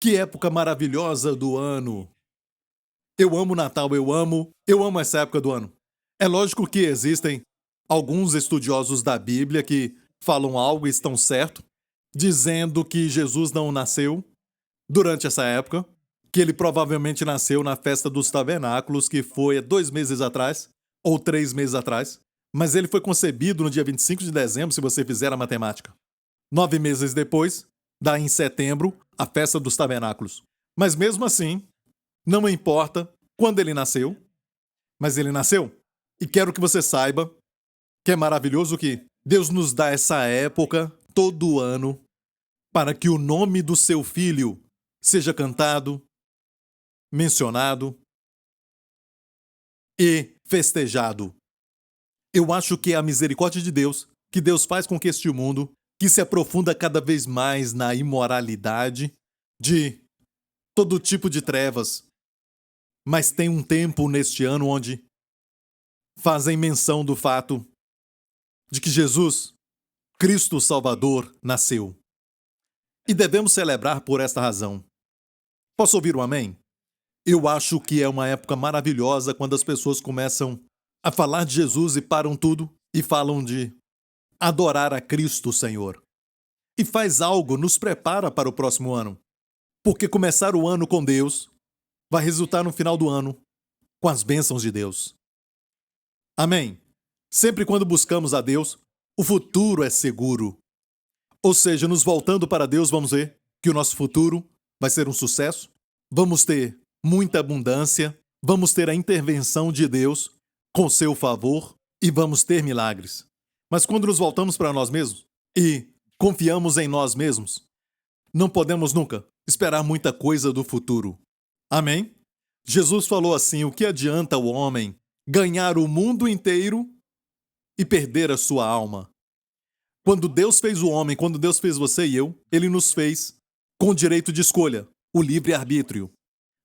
Que época maravilhosa do ano! Eu amo Natal, eu amo essa época do ano. É lógico que existem alguns estudiosos da Bíblia que falam algo e estão certo, dizendo que Jesus não nasceu durante essa época, que ele provavelmente nasceu na festa dos tabernáculos, que foi há 2 meses atrás, ou 3 meses atrás, mas ele foi concebido no dia 25 de dezembro, se você fizer a matemática. 9 meses depois, dá em setembro, a festa dos tabernáculos. Mas mesmo assim, não importa quando ele nasceu, mas ele nasceu. E quero que você saiba que é maravilhoso que Deus nos dá essa época todo ano para que o nome do seu filho seja cantado, mencionado e festejado. Eu acho que é a misericórdia de Deus que Deus faz com que este mundo, que se aprofunda cada vez mais na imoralidade, de todo tipo de trevas, mas tem um tempo neste ano onde fazem menção do fato de que Jesus, Cristo Salvador, nasceu. E devemos celebrar por esta razão. Posso ouvir um amém? Eu acho que é uma época maravilhosa quando as pessoas começam a falar de Jesus e param tudo e falam de adorar a Cristo, Senhor. E faz algo, nos prepara para o próximo ano. Porque começar o ano com Deus vai resultar no final do ano com as bênçãos de Deus. Amém? Sempre quando buscamos a Deus, o futuro é seguro. Ou seja, nos voltando para Deus, vamos ver que o nosso futuro vai ser um sucesso, vamos ter muita abundância, vamos ter a intervenção de Deus com seu favor e vamos ter milagres. Mas quando nos voltamos para nós mesmos e confiamos em nós mesmos, não podemos nunca esperar muita coisa do futuro. Amém? Jesus falou assim: o que adianta o homem ganhar o mundo inteiro e perder a sua alma? Quando Deus fez o homem, quando Deus fez você e eu, Ele nos fez com direito de escolha, o livre-arbítrio.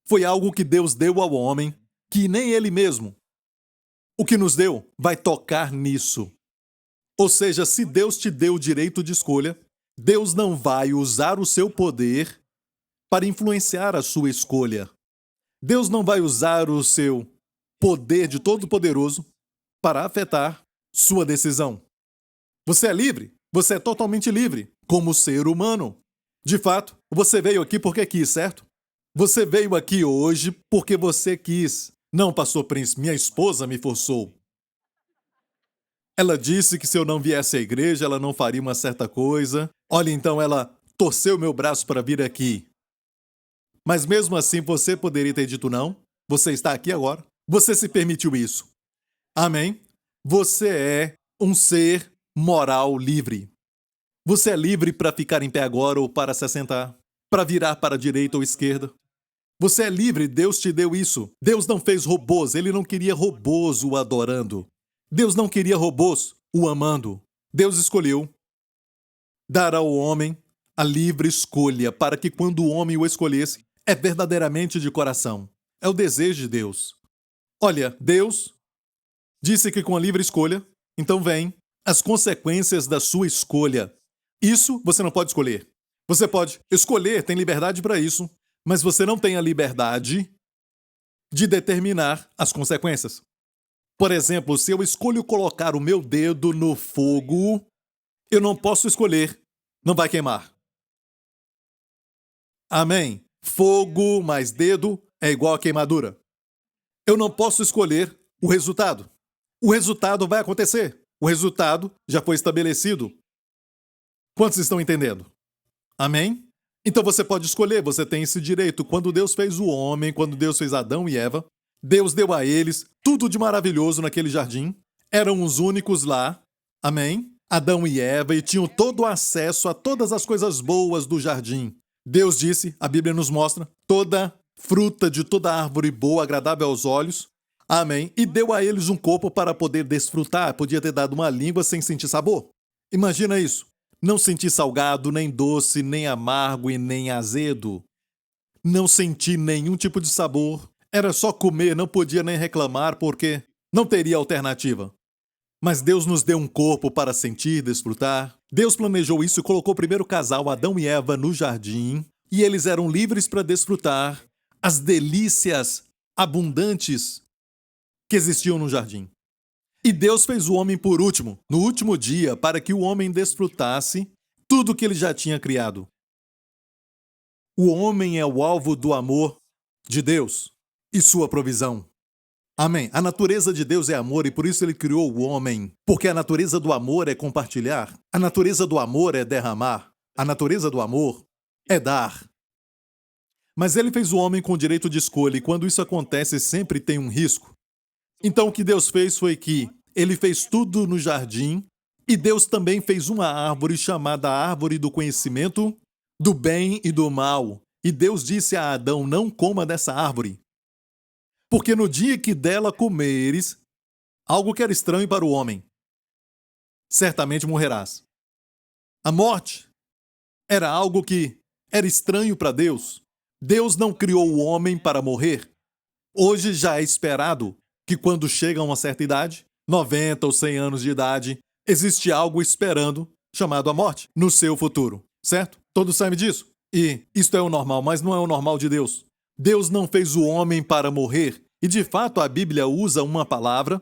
Foi algo que Deus deu ao homem, que nem Ele mesmo, o que nos deu, vai tocar nisso. Ou seja, se Deus te deu o direito de escolha, Deus não vai usar o seu poder para influenciar a sua escolha. Deus não vai usar o seu poder de Todo-Poderoso para afetar sua decisão. Você é livre? Você é totalmente livre, como ser humano. De fato, você veio aqui porque quis, certo? Você veio aqui hoje porque você quis. Não, pastor Príncipe, minha esposa me forçou. Ela disse que se eu não viesse à igreja, ela não faria uma certa coisa. Olha, então ela torceu meu braço para vir aqui. Mas mesmo assim, você poderia ter dito não. Você está aqui agora. Você se permitiu isso. Amém? Você é um ser moral livre. Você é livre para ficar em pé agora ou para se assentar, para virar para a direita ou esquerda. Você é livre, Deus te deu isso. Deus não fez robôs, Ele não queria robôs o adorando. Deus não queria robôs o amando. Deus escolheu dar ao homem a livre escolha para que quando o homem o escolhesse, é verdadeiramente de coração. É o desejo de Deus. Olha, Deus disse que com a livre escolha, então vem as consequências da sua escolha. Isso você não pode escolher. Você pode escolher, tem liberdade para isso, mas você não tem a liberdade de determinar as consequências. Por exemplo, se eu escolho colocar o meu dedo no fogo, eu não posso escolher, não vai queimar. Amém? Fogo mais dedo é igual a queimadura. Eu não posso escolher o resultado. O resultado vai acontecer. O resultado já foi estabelecido. Quantos estão entendendo? Amém? Então você pode escolher, você tem esse direito. Quando Deus fez o homem, quando Deus fez Adão e Eva, Deus deu a eles tudo de maravilhoso naquele jardim. Eram os únicos lá. Amém? Adão e Eva, e tinham todo o acesso a todas as coisas boas do jardim. Deus disse, a Bíblia nos mostra, toda fruta de toda árvore boa, agradável aos olhos. Amém? E deu a eles um corpo para poder desfrutar. Podia ter dado uma língua sem sentir sabor. Imagina isso. Não sentir salgado, nem doce, nem amargo e nem azedo. Não sentir nenhum tipo de sabor. Era só comer, não podia nem reclamar porque não teria alternativa. Mas Deus nos deu um corpo para sentir, desfrutar. Deus planejou isso e colocou o primeiro casal, Adão e Eva, no jardim. e eles eram livres para desfrutar as delícias abundantes que existiam no jardim. E Deus fez o homem por último, no último dia, para que o homem desfrutasse tudo que ele já tinha criado. O homem é o alvo do amor de Deus e sua provisão. Amém. A natureza de Deus é amor e por isso ele criou o homem. Porque a natureza do amor é compartilhar. A natureza do amor é derramar. A natureza do amor é dar. Mas ele fez o homem com direito de escolha e quando isso acontece sempre tem um risco. Então o que Deus fez foi que ele fez tudo no jardim e Deus também fez uma árvore chamada árvore do conhecimento do bem e do mal. E Deus disse a Adão, não coma dessa árvore. Porque no dia que dela comeres, algo que era estranho para o homem, certamente morrerás. A morte era algo que era estranho para Deus. Deus não criou o homem para morrer. Hoje já é esperado que quando chega a uma certa idade, 90 ou 100 anos de idade, existe algo esperando, chamado a morte, no seu futuro, certo? Todos sabem disso? E isto é o normal, mas não é o normal de Deus. Deus não fez o homem para morrer. E de fato a Bíblia usa uma palavra.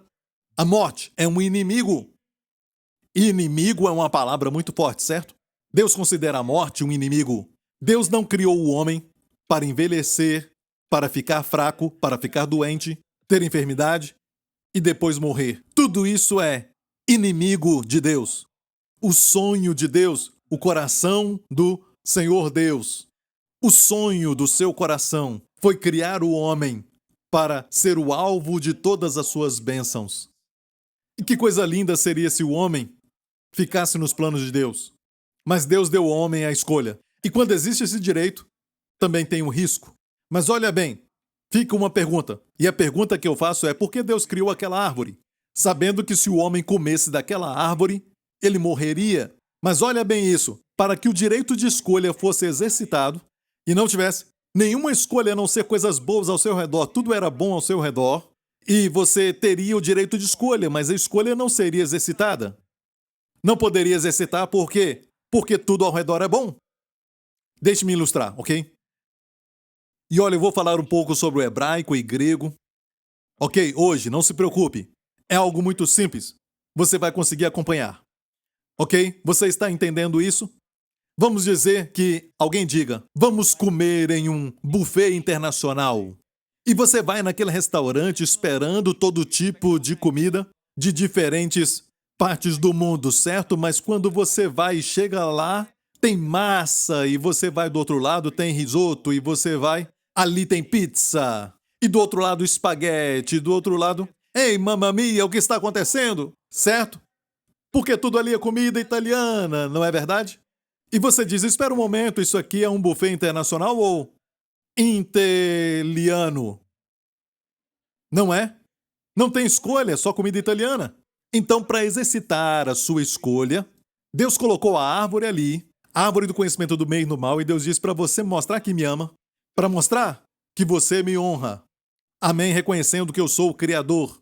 A morte é um inimigo. E inimigo é uma palavra muito forte, certo? Deus considera a morte um inimigo. Deus não criou o homem para envelhecer, para ficar fraco, para ficar doente, ter enfermidade e depois morrer. Tudo isso é inimigo de Deus. O sonho de Deus, o coração do Senhor Deus. O sonho do seu coração foi criar o homem para ser o alvo de todas as suas bênçãos. E que coisa linda seria se o homem ficasse nos planos de Deus. Mas Deus deu ao homem a escolha. E quando existe esse direito, também tem um risco. Mas olha bem, fica uma pergunta. E a pergunta que eu faço é: por que Deus criou aquela árvore? Sabendo que se o homem comesse daquela árvore, ele morreria. Mas olha bem isso. Para que o direito de escolha fosse exercitado e não tivesse nenhuma escolha a não ser coisas boas ao seu redor, tudo era bom ao seu redor, e você teria o direito de escolha, mas a escolha não seria exercitada. Não poderia exercitar por quê? Porque tudo ao redor é bom. Deixe-me ilustrar, ok? E olha, eu vou falar um pouco sobre o hebraico e grego. Ok, hoje, não se preocupe. É algo muito simples. Você vai conseguir acompanhar. Ok? Você está entendendo isso? Vamos dizer que alguém diga, vamos comer em um buffet internacional. E você vai naquele restaurante esperando todo tipo de comida de diferentes partes do mundo, certo? Mas quando você vai e chega lá, tem massa, e você vai do outro lado, tem risoto, e você vai, ali tem pizza. E do outro lado, espaguete, do outro lado, ei, mamma mia, o que está acontecendo? Certo? Porque tudo ali é comida italiana, não é verdade? E você diz, espera um momento, isso aqui é um buffet internacional ou italiano? Não é? Não tem escolha, é só comida italiana. Então, para exercitar a sua escolha, Deus colocou a árvore ali, a árvore do conhecimento do bem e do mal, e Deus diz para você mostrar que me ama, para mostrar que você me honra. Amém, reconhecendo que eu sou o Criador,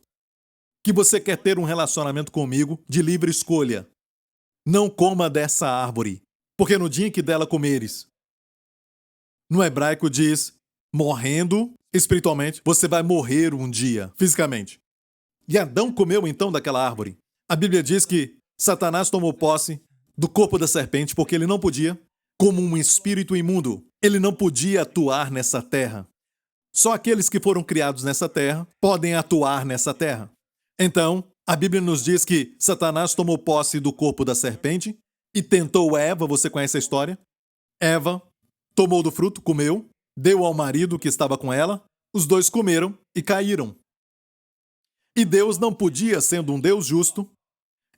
que você quer ter um relacionamento comigo de livre escolha. Não coma dessa árvore, porque no dia em que dela comeres, no hebraico diz, morrendo espiritualmente, você vai morrer um dia, fisicamente. E Adão comeu então daquela árvore. A Bíblia diz que Satanás tomou posse do corpo da serpente porque ele não podia, como um espírito imundo, ele não podia atuar nessa terra. Só aqueles que foram criados nessa terra podem atuar nessa terra. Então, a Bíblia nos diz que Satanás tomou posse do corpo da serpente e tentou Eva, você conhece a história? Eva tomou do fruto, comeu, deu ao marido que estava com ela, os dois comeram e caíram. E Deus não podia, sendo um Deus justo,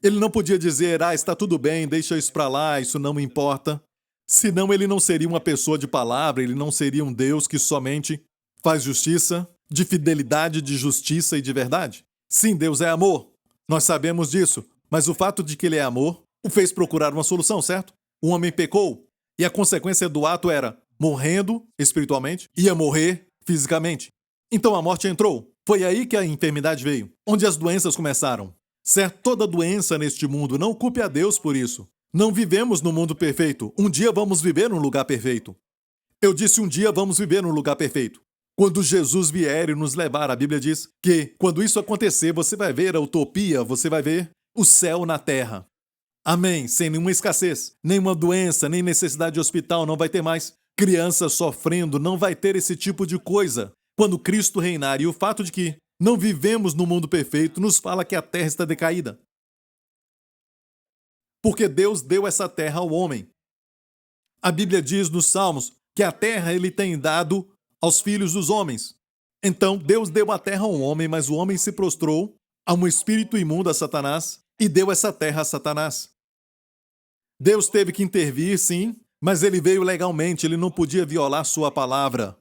ele não podia dizer, está tudo bem, deixa isso para lá, isso não me importa. Senão ele não seria uma pessoa de palavra, ele não seria um Deus que somente faz justiça, de fidelidade, de justiça e de verdade. Sim, Deus é amor, nós sabemos disso, mas o fato de que ele é amor o fez procurar uma solução, certo? O homem pecou, e a consequência do ato era, morrendo espiritualmente, ia morrer fisicamente. Então a morte entrou. Foi aí que a enfermidade veio, onde as doenças começaram. Certo, toda doença neste mundo, não culpe a Deus por isso. Não vivemos no mundo perfeito. Um dia vamos viver num lugar perfeito. Eu disse um dia vamos viver num lugar perfeito. Quando Jesus vier e nos levar, a Bíblia diz que quando isso acontecer, você vai ver a utopia, você vai ver o céu na terra. Amém. Sem nenhuma escassez, nenhuma doença, nem necessidade de hospital, não vai ter mais. Criança sofrendo, não vai ter esse tipo de coisa. Quando Cristo reinar, e o fato de que não vivemos no mundo perfeito nos fala que a terra está decaída. Porque Deus deu essa terra ao homem. A Bíblia diz nos Salmos que a terra ele tem dado aos filhos dos homens. Então, Deus deu a terra ao homem, mas o homem se prostrou a um espírito imundo, a Satanás, e deu essa terra a Satanás. Deus teve que intervir, sim, mas ele veio legalmente, ele não podia violar sua palavra.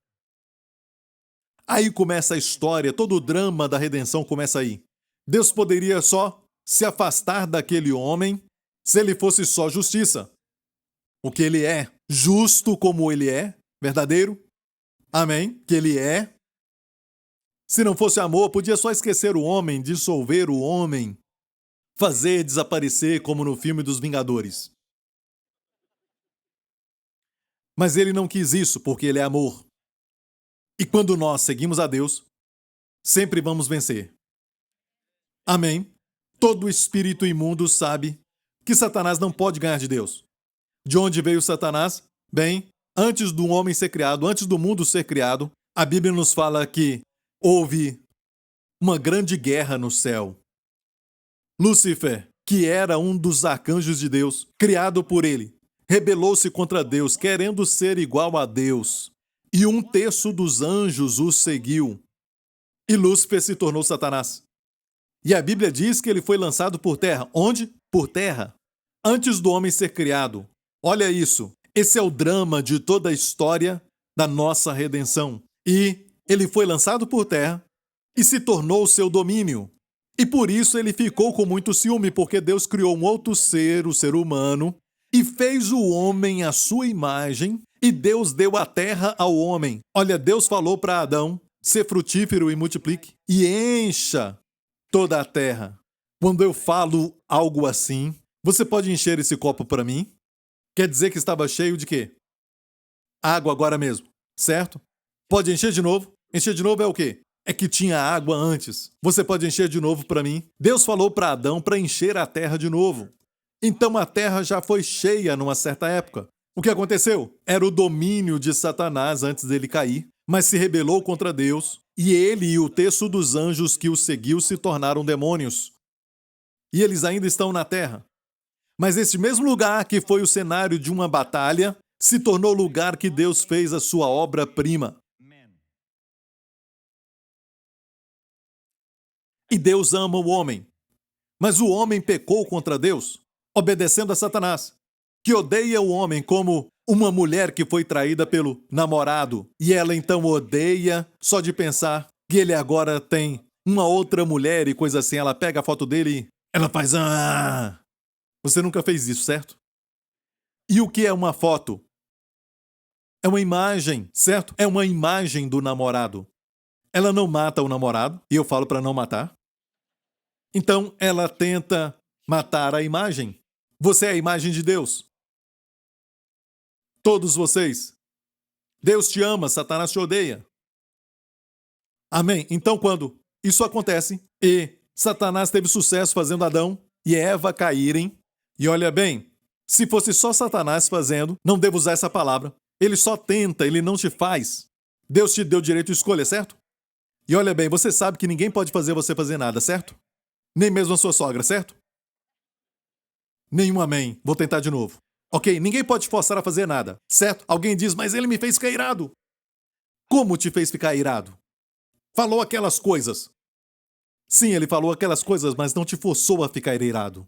Aí começa a história, todo o drama da redenção começa aí. Deus poderia só se afastar daquele homem se ele fosse só justiça. O que ele é, justo como ele é, verdadeiro. Amém? Que ele é. Se não fosse amor, podia só esquecer o homem, dissolver o homem, fazer desaparecer como no filme dos Vingadores. Mas ele não quis isso, porque ele é amor. E quando nós seguimos a Deus, sempre vamos vencer. Amém? Todo espírito imundo sabe que Satanás não pode ganhar de Deus. De onde veio Satanás? Bem, antes do homem ser criado, antes do mundo ser criado, a Bíblia nos fala que houve uma grande guerra no céu. Lúcifer, que era um dos arcanjos de Deus, criado por ele, rebelou-se contra Deus, querendo ser igual a Deus. E 1/3 dos anjos o seguiu. E Lúcifer se tornou Satanás. E a Bíblia diz que ele foi lançado por terra. Onde? Por terra. Antes do homem ser criado. Olha isso. Esse é o drama de toda a história da nossa redenção. E ele foi lançado por terra e se tornou seu domínio. E por isso ele ficou com muito ciúme, porque Deus criou um outro ser, o ser humano, e fez o homem à sua imagem, e Deus deu a terra ao homem. Olha, Deus falou para Adão, ser frutífero e multiplique, e encha toda a terra. Quando eu falo algo assim, você pode encher esse copo para mim? Quer dizer que estava cheio de quê? Água agora mesmo, certo? Pode encher de novo? Encher de novo é o quê? É que tinha água antes. Você pode encher de novo para mim? Deus falou para Adão para encher a terra de novo. Então a terra já foi cheia numa certa época. O que aconteceu? Era o domínio de Satanás antes dele cair, mas se rebelou contra Deus, e ele e o 1/3 dos anjos que o seguiu se tornaram demônios. E eles ainda estão na terra. Mas este mesmo lugar que foi o cenário de uma batalha, se tornou o lugar que Deus fez a sua obra-prima. E Deus ama o homem. Mas o homem pecou contra Deus, obedecendo a Satanás, que odeia o homem como uma mulher que foi traída pelo namorado. E ela então odeia só de pensar que ele agora tem uma outra mulher e coisa assim. Ela pega a foto dele e ela faz... Ah! Você nunca fez isso, certo? E o que é uma foto? É uma imagem, certo? É uma imagem do namorado. Ela não mata o namorado, e eu falo para não matar. Então, ela tenta matar a imagem. Você é a imagem de Deus. Todos vocês. Deus te ama, Satanás te odeia. Amém? Então, quando isso acontece e Satanás teve sucesso fazendo Adão e Eva caírem, e olha bem, se fosse só Satanás fazendo, não devo usar essa palavra, ele só tenta, ele não te faz. Deus te deu direito de escolha, certo? E olha bem, você sabe que ninguém pode fazer você fazer nada, certo? Nem mesmo a sua sogra, certo? Nenhum amém. Vou tentar de novo. Ok, ninguém pode te forçar a fazer nada, certo? Alguém diz, mas ele me fez ficar irado. Como te fez ficar irado? Falou aquelas coisas. Sim, ele falou aquelas coisas, mas não te forçou a ficar irado.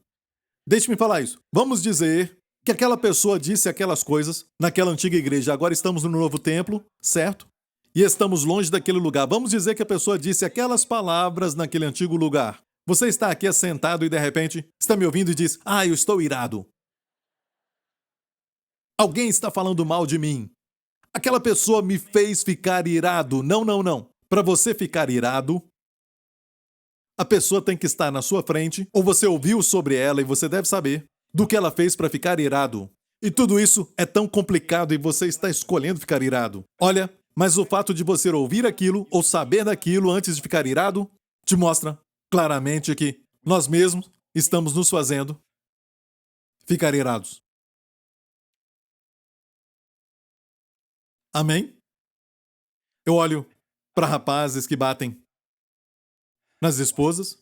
Deixe-me falar isso. Vamos dizer que aquela pessoa disse aquelas coisas naquela antiga igreja. Agora estamos no novo templo, certo? E estamos longe daquele lugar. Vamos dizer que a pessoa disse aquelas palavras naquele antigo lugar. Você está aqui assentado e de repente está me ouvindo e diz, eu estou irado. Alguém está falando mal de mim. Aquela pessoa me fez ficar irado. Não, não, não. Para você ficar irado, a pessoa tem que estar na sua frente, ou você ouviu sobre ela e você deve saber do que ela fez para ficar irado. E tudo isso é tão complicado e você está escolhendo ficar irado. Olha, mas o fato de você ouvir aquilo ou saber daquilo antes de ficar irado te mostra claramente que nós mesmos estamos nos fazendo ficar irados. Amém? Eu olho para rapazes que batem nas esposas.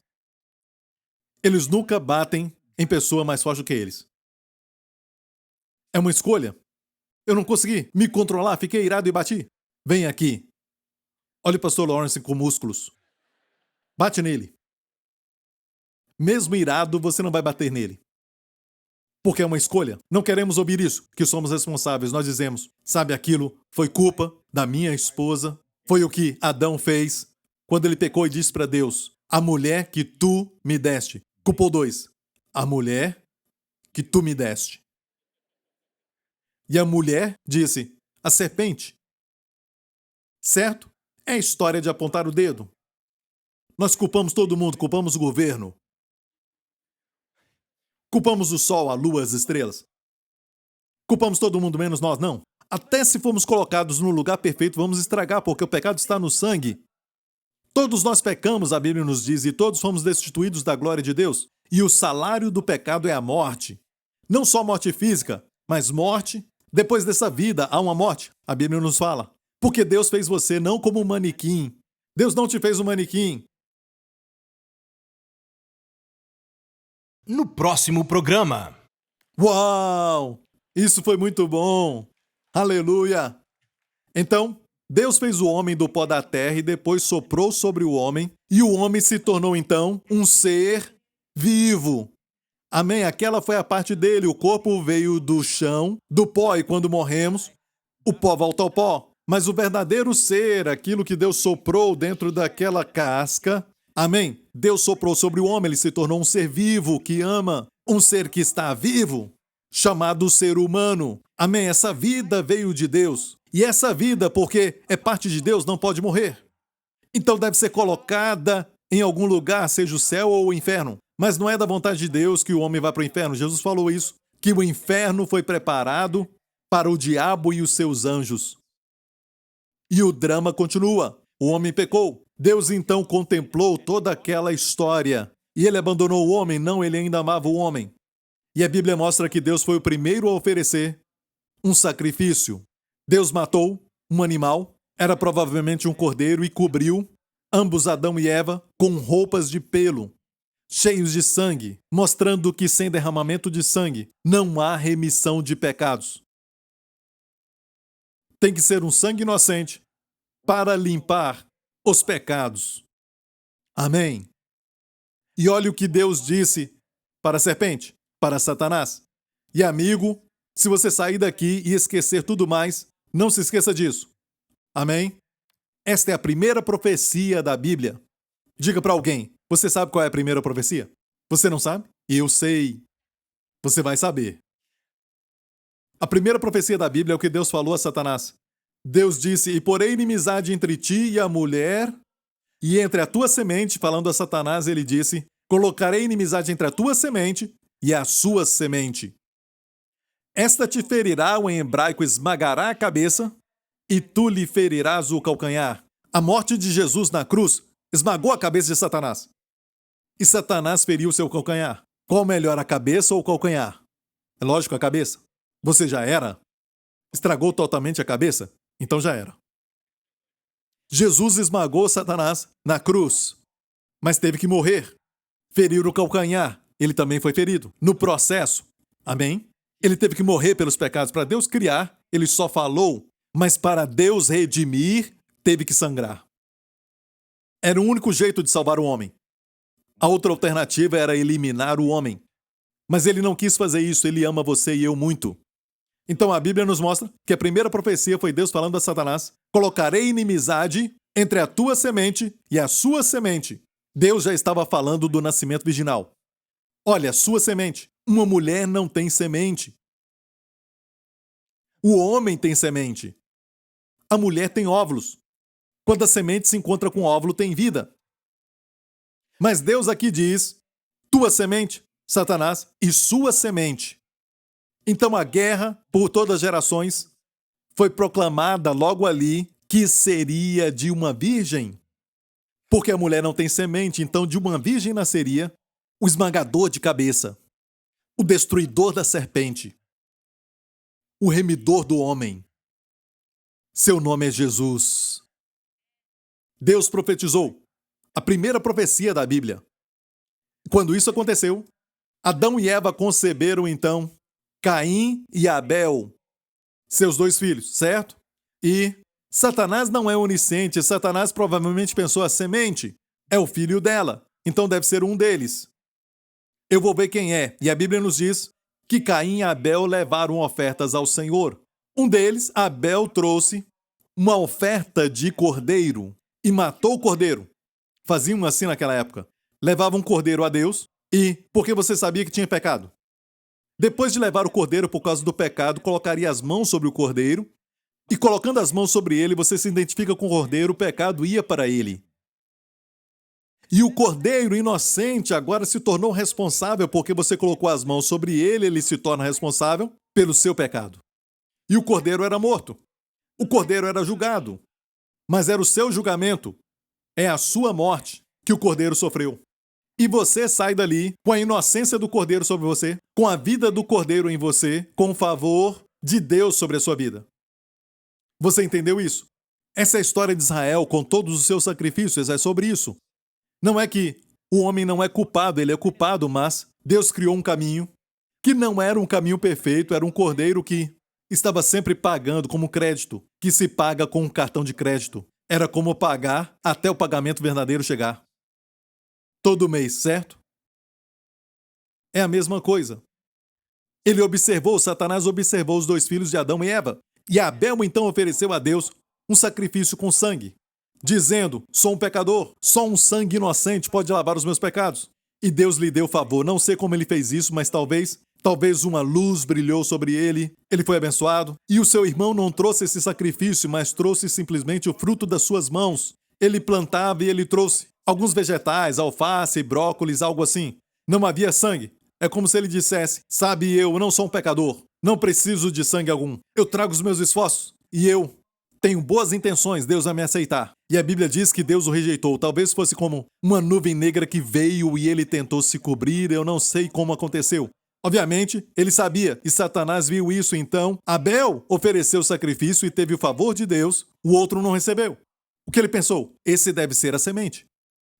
Eles nunca batem em pessoa mais forte do que eles. É uma escolha. Eu não consegui me controlar, fiquei irado e bati. Vem aqui. Olha o pastor Lawrence com músculos. Bate nele. Mesmo irado, você não vai bater nele. Porque é uma escolha. Não queremos ouvir isso, que somos responsáveis. Nós dizemos, sabe aquilo foi culpa da minha esposa. Foi o que Adão fez quando ele pecou e disse para Deus, a mulher que tu me deste. Culpou dois. A mulher que tu me deste. E a mulher disse, a serpente. Certo? É a história de apontar o dedo. Nós culpamos todo mundo, culpamos o governo. Culpamos o sol, a lua, as estrelas. Culpamos todo mundo menos nós, não. Até se formos colocados no lugar perfeito, vamos estragar, porque o pecado está no sangue. Todos nós pecamos, a Bíblia nos diz, e todos fomos destituídos da glória de Deus. E o salário do pecado é a morte. Não só morte física, mas morte. Depois dessa vida, há uma morte. A Bíblia nos fala. Porque Deus fez você não como um manequim. Deus não te fez um manequim. No próximo programa. Uau! Isso foi muito bom! Aleluia! Então, Deus fez o homem do pó da terra e depois soprou sobre o homem, e o homem se tornou então um ser vivo. Amém? Aquela foi a parte dele. O corpo veio do chão, do pó, e quando morremos, o pó volta ao pó. Mas o verdadeiro ser, aquilo que Deus soprou dentro daquela casca, amém? Deus soprou sobre o homem, ele se tornou um ser vivo que ama, um ser que está vivo, chamado ser humano. Amém? Essa vida veio de Deus. E essa vida, porque é parte de Deus, não pode morrer. Então deve ser colocada em algum lugar, seja o céu ou o inferno. Mas não é da vontade de Deus que o homem vá para o inferno. Jesus falou isso, que o inferno foi preparado para o diabo e os seus anjos. E o drama continua. O homem pecou. Deus então contemplou toda aquela história. E ele abandonou o homem? Não, ele ainda amava o homem. E a Bíblia mostra que Deus foi o primeiro a oferecer um sacrifício. Deus matou um animal, era provavelmente um cordeiro, e cobriu ambos Adão e Eva com roupas de pelo, cheios de sangue, mostrando que sem derramamento de sangue não há remissão de pecados. Tem que ser um sangue inocente para limpar os pecados. Amém. E olha o que Deus disse para a serpente, para Satanás. E amigo, se você sair daqui e esquecer tudo mais, não se esqueça disso. Amém? Esta é a primeira profecia da Bíblia. Diga para alguém, você sabe qual é a primeira profecia? Você não sabe? Eu sei. Você vai saber. A primeira profecia da Bíblia é o que Deus falou a Satanás. Deus disse, e porém inimizade entre ti e a mulher, e entre a tua semente, falando a Satanás, ele disse, colocarei inimizade entre a tua semente e a sua semente. Esta te ferirá, o em hebraico esmagará a cabeça, e tu lhe ferirás o calcanhar. A morte de Jesus na cruz esmagou a cabeça de Satanás. E Satanás feriu seu calcanhar. Qual melhor, a cabeça ou o calcanhar? É lógico, a cabeça. Você já era? Estragou totalmente a cabeça? Então já era. Jesus esmagou Satanás na cruz, mas teve que morrer. Ferir o calcanhar. Ele também foi ferido. No processo. Amém? Ele teve que morrer pelos pecados. Para Deus criar, ele só falou, mas para Deus redimir, teve que sangrar. Era o único jeito de salvar o homem. A outra alternativa era eliminar o homem. Mas ele não quis fazer isso, ele ama você e eu muito. Então a Bíblia nos mostra que a primeira profecia foi Deus falando a Satanás, colocarei inimizade entre a tua semente e a sua semente. Deus já estava falando do nascimento virginal. Olha, sua semente. Uma mulher não tem semente. O homem tem semente. A mulher tem óvulos. Quando a semente se encontra com o óvulo, tem vida. Mas Deus aqui diz, tua semente, Satanás, e sua semente. Então a guerra, por todas as gerações, foi proclamada logo ali que seria de uma virgem. Porque a mulher não tem semente, então de uma virgem nasceria o esmagador de cabeça, o destruidor da serpente, o remidor do homem. Seu nome é Jesus. Deus profetizou a primeira profecia da Bíblia. Quando isso aconteceu, Adão e Eva conceberam então Caim e Abel, seus 2 filhos, certo? E Satanás não é onisciente, Satanás provavelmente pensou a semente é o filho dela, então deve ser um deles. Eu vou ver quem é, e a Bíblia nos diz que Caim e Abel levaram ofertas ao Senhor. Um deles, Abel, trouxe uma oferta de cordeiro e matou o cordeiro. Faziam assim naquela época. Levavam um cordeiro a Deus e, porque você sabia que tinha pecado, depois de levar o cordeiro por causa do pecado, colocaria as mãos sobre o cordeiro e, colocando as mãos sobre ele, você se identifica com o cordeiro, o pecado ia para ele. E o cordeiro inocente agora se tornou responsável porque você colocou as mãos sobre ele, ele se torna responsável pelo seu pecado. E o cordeiro era morto. O cordeiro era julgado. Mas era o seu julgamento, é a sua morte que o cordeiro sofreu. E você sai dali com a inocência do cordeiro sobre você, com a vida do cordeiro em você, com o favor de Deus sobre a sua vida. Você entendeu isso? Essa é a história de Israel com todos os seus sacrifícios, é sobre isso. Não é que o homem não é culpado, ele é culpado, mas Deus criou um caminho que não era um caminho perfeito, era um cordeiro que estava sempre pagando como crédito, que se paga com um cartão de crédito. Era como pagar até o pagamento verdadeiro chegar. Todo mês, certo? É a mesma coisa. Satanás observou os 2 filhos de Adão e Eva. E Abel então ofereceu a Deus um sacrifício com sangue, dizendo, sou um pecador, só um sangue inocente pode lavar os meus pecados. E Deus lhe deu favor. Não sei como ele fez isso, mas talvez uma luz brilhou sobre ele, ele foi abençoado. E o seu irmão não trouxe esse sacrifício, mas trouxe simplesmente o fruto das suas mãos. Ele plantava e ele trouxe alguns vegetais, alface, brócolis, algo assim. Não havia sangue. É como se ele dissesse, sabe, eu não sou um pecador, não preciso de sangue algum. Eu trago os meus esforços e eu tenho boas intenções, Deus vai me aceitar. E a Bíblia diz que Deus o rejeitou. Talvez fosse como uma nuvem negra que veio e ele tentou se cobrir, eu não sei como aconteceu. Obviamente, ele sabia e Satanás viu isso, então Abel ofereceu o sacrifício e teve o favor de Deus, o outro não recebeu. O que ele pensou? Esse deve ser a semente.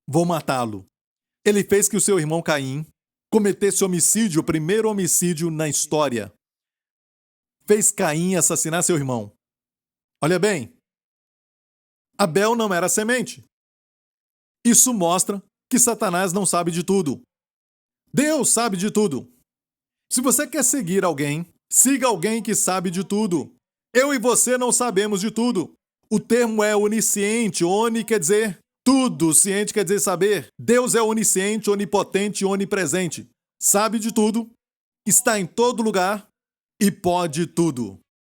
Vou matá-lo. Ele fez que o seu irmão Caim cometesse homicídio, o primeiro homicídio na história. Fez Caim assassinar seu irmão. Olha bem, Abel não era semente. Isso mostra que Satanás não sabe de tudo. Deus sabe de tudo. Se você quer seguir alguém, siga alguém que sabe de tudo. Eu e você não sabemos de tudo. O termo é onisciente, oni quer dizer tudo, ciente quer dizer saber. Deus é onisciente, onipotente e onipresente. Sabe de tudo, está em todo lugar e pode tudo.